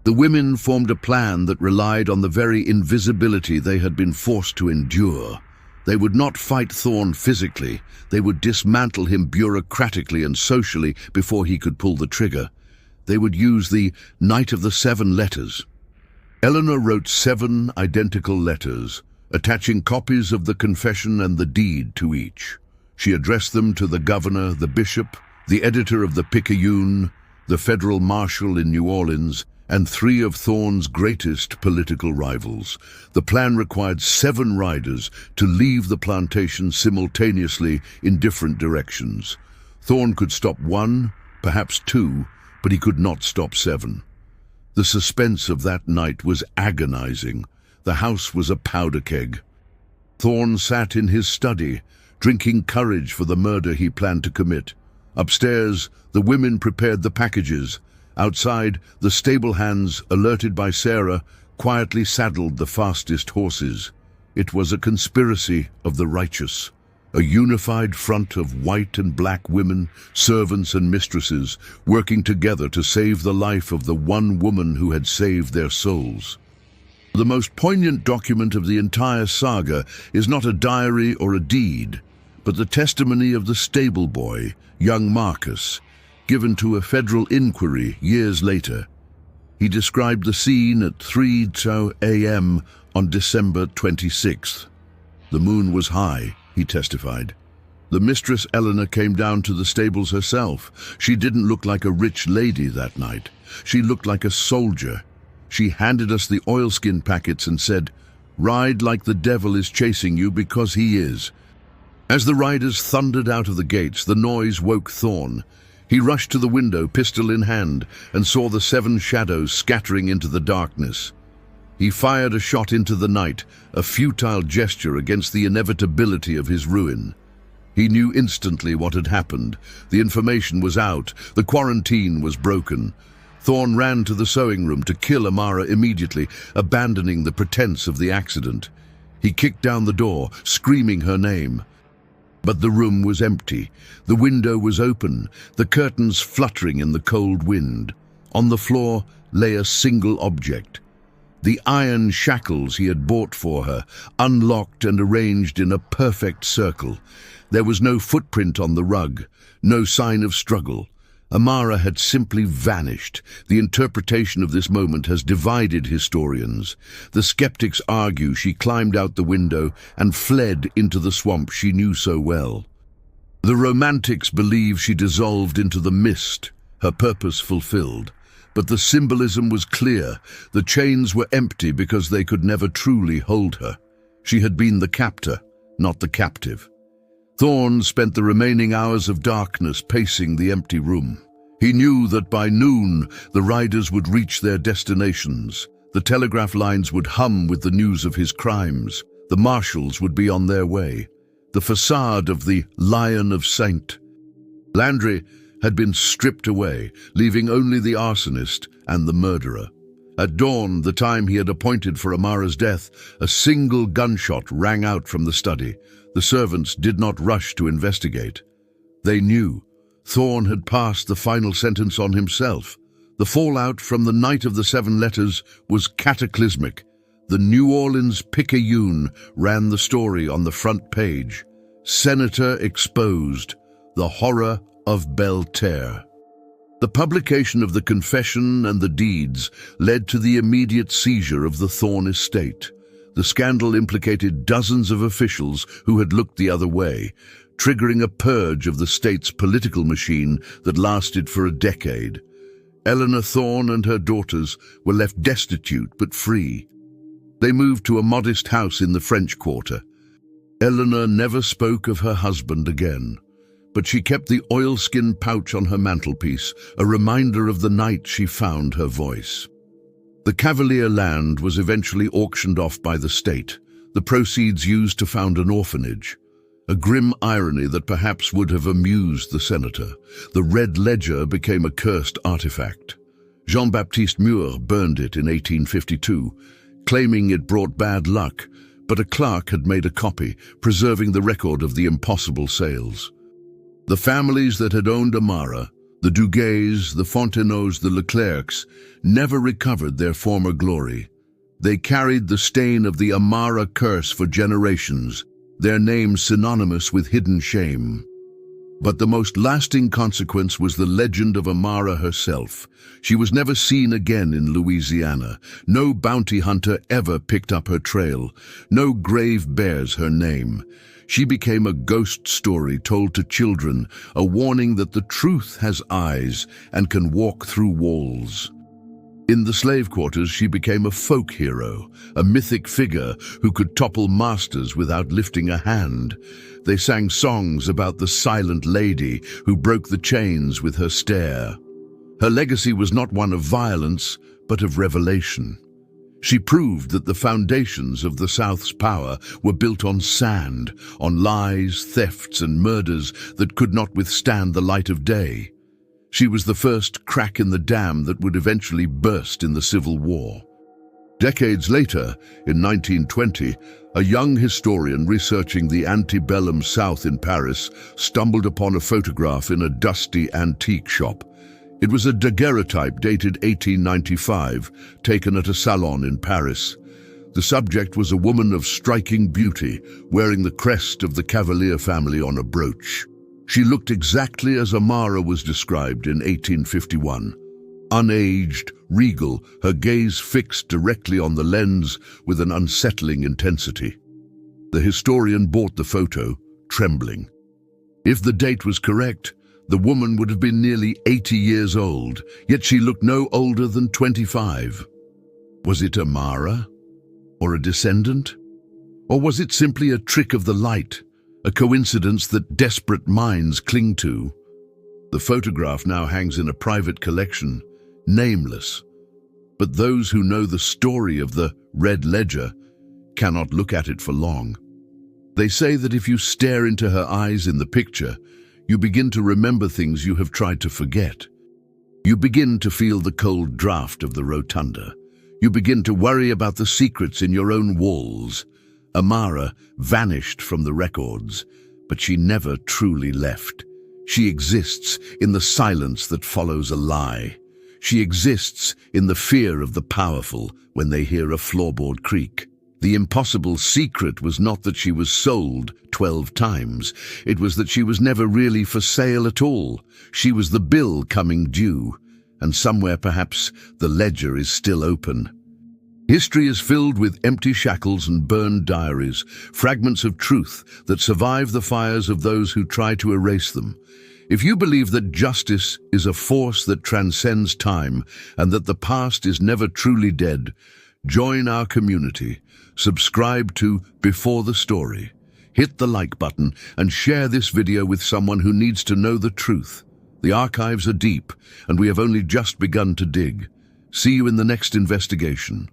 The women formed a plan that relied on the very invisibility they had been forced to endure. They would not fight Thorne physically. They would dismantle him bureaucratically and socially before he could pull the trigger. They would use the Night of the 7 letters. Eleanor wrote 7 identical letters, attaching copies of the confession and the deed to each. She addressed them to the governor, the bishop, the editor of the Picayune, the federal marshal in New Orleans, and 3 of Thorne's greatest political rivals. The plan required 7 riders to leave the plantation simultaneously in different directions. Thorne could stop 1, perhaps 2, but he could not stop 7. The suspense of that night was agonizing. The house was a powder keg. Thorne sat in his study, drinking courage for the murder he planned to commit. Upstairs, the women prepared the packages. Outside, the stable hands, alerted by Sarah, quietly saddled the fastest horses. It was a conspiracy of the righteous, a unified front of white and black women, servants and mistresses, working together to save the life of the one woman who had saved their souls. The most poignant document of the entire saga is not a diary or a deed, but the testimony of the stable boy, young Marcus, given to a federal inquiry years later. He described the scene at 3:02 a.m. on December 26th. "The moon was high," he testified. "The mistress Eleanor came down to the stables herself. She didn't look like a rich lady that night. She looked like a soldier. She handed us the oilskin packets and said, 'Ride like the devil is chasing you, because he is.'" As the riders thundered out of the gates, the noise woke Thorne. He rushed to the window, pistol in hand, and saw the 7 shadows scattering into the darkness. He fired a shot into the night, a futile gesture against the inevitability of his ruin. He knew instantly what had happened. The information was out. The quarantine was broken. Thorne ran to the sewing room to kill Amara immediately, abandoning the pretense of the accident. He kicked down the door, screaming her name. But the room was empty. The window was open, the curtains fluttering in the cold wind. On the floor lay a single object. The iron shackles he had bought for her, unlocked and arranged in a perfect circle. There was no footprint on the rug, no sign of struggle. Amara had simply vanished. The interpretation of this moment has divided historians. The skeptics argue she climbed out the window and fled into the swamp she knew so well. The romantics believe she dissolved into the mist, her purpose fulfilled. But the symbolism was clear. The chains were empty because they could never truly hold her. She had been the captor, not the captive. Thorne spent the remaining hours of darkness pacing the empty room. He knew that by noon the riders would reach their destinations. The telegraph lines would hum with the news of his crimes. The marshals would be on their way. The facade of the Lion of Saint Landry had been stripped away, leaving only the arsonist and the murderer. At dawn, the time he had appointed for Amara's death, a single gunshot rang out from the study. The servants did not rush to investigate. They knew Thorne had passed the final sentence on himself. The fallout from the Night of the 7 letters was cataclysmic. The New Orleans Picayune ran the story on the front page. Senator exposed. The Horror of Belle-Terre. The publication of the confession and the deeds led to the immediate seizure of the Thorn estate. The scandal implicated dozens of officials who had looked the other way, triggering a purge of the state's political machine that lasted for a decade. Eleanor Thorn and her daughters were left destitute but free. They moved to a modest house in the French Quarter. Eleanor never spoke of her husband again, but she kept the oilskin pouch on her mantelpiece, a reminder of the night she found her voice. The Cavalier land was eventually auctioned off by the state, the proceeds used to found an orphanage. A grim irony that perhaps would have amused the senator. The Red Ledger became a cursed artifact. Jean-Baptiste Mur burned it in 1852, claiming it brought bad luck, but a clerk had made a copy, preserving the record of the impossible sales. The families that had owned Amara, the Duguays, the Fonteneaus, the Leclercs, never recovered their former glory. They carried the stain of the Amara curse for generations, their names synonymous with hidden shame. But the most lasting consequence was the legend of Amara herself. She was never seen again in Louisiana. No bounty hunter ever picked up her trail. No grave bears her name. She became a ghost story told to children, a warning that the truth has eyes and can walk through walls. In the slave quarters, she became a folk hero, a mythic figure who could topple masters without lifting a hand. They sang songs about the silent lady who broke the chains with her stare. Her legacy was not one of violence, but of revelation. She proved that the foundations of the South's power were built on sand, on lies, thefts, and murders that could not withstand the light of day. She was the first crack in the dam that would eventually burst in the Civil War. Decades later, in 1920, a young historian researching the antebellum South in Paris stumbled upon a photograph in a dusty antique shop. It was a daguerreotype dated 1895, taken at a salon in Paris. The subject was a woman of striking beauty, wearing the crest of the Cavalier family on a brooch. She looked exactly as Amara was described in 1851. Unaged, regal, her gaze fixed directly on the lens with an unsettling intensity. The historian bought the photo, trembling. If the date was correct, the woman would have been nearly 80 years old, yet she looked no older than 25. Was it Amara? Or a descendant? Or was it simply a trick of the light? A coincidence that desperate minds cling to? The photograph now hangs in a private collection, nameless. But those who know the story of the Red Ledger cannot look at it for long. They say that if you stare into her eyes in the picture, you begin to remember things you have tried to forget. You begin to feel the cold draft of the rotunda. You begin to worry about the secrets in your own walls. Amara vanished from the records, but she never truly left. She exists in the silence that follows a lie. She exists in the fear of the powerful when they hear a floorboard creak. The impossible secret was not that she was sold 12 times. It was that she was never really for sale at all. She was the bill coming due, and somewhere perhaps the ledger is still open. History is filled with empty shackles and burned diaries, fragments of truth that survive the fires of those who try to erase them. If you believe that justice is a force that transcends time and that the past is never truly dead, join our community. Subscribe to Before the Story. Hit the like button and share this video with someone who needs to know the truth. The archives are deep, and we have only just begun to dig. See you in the next investigation.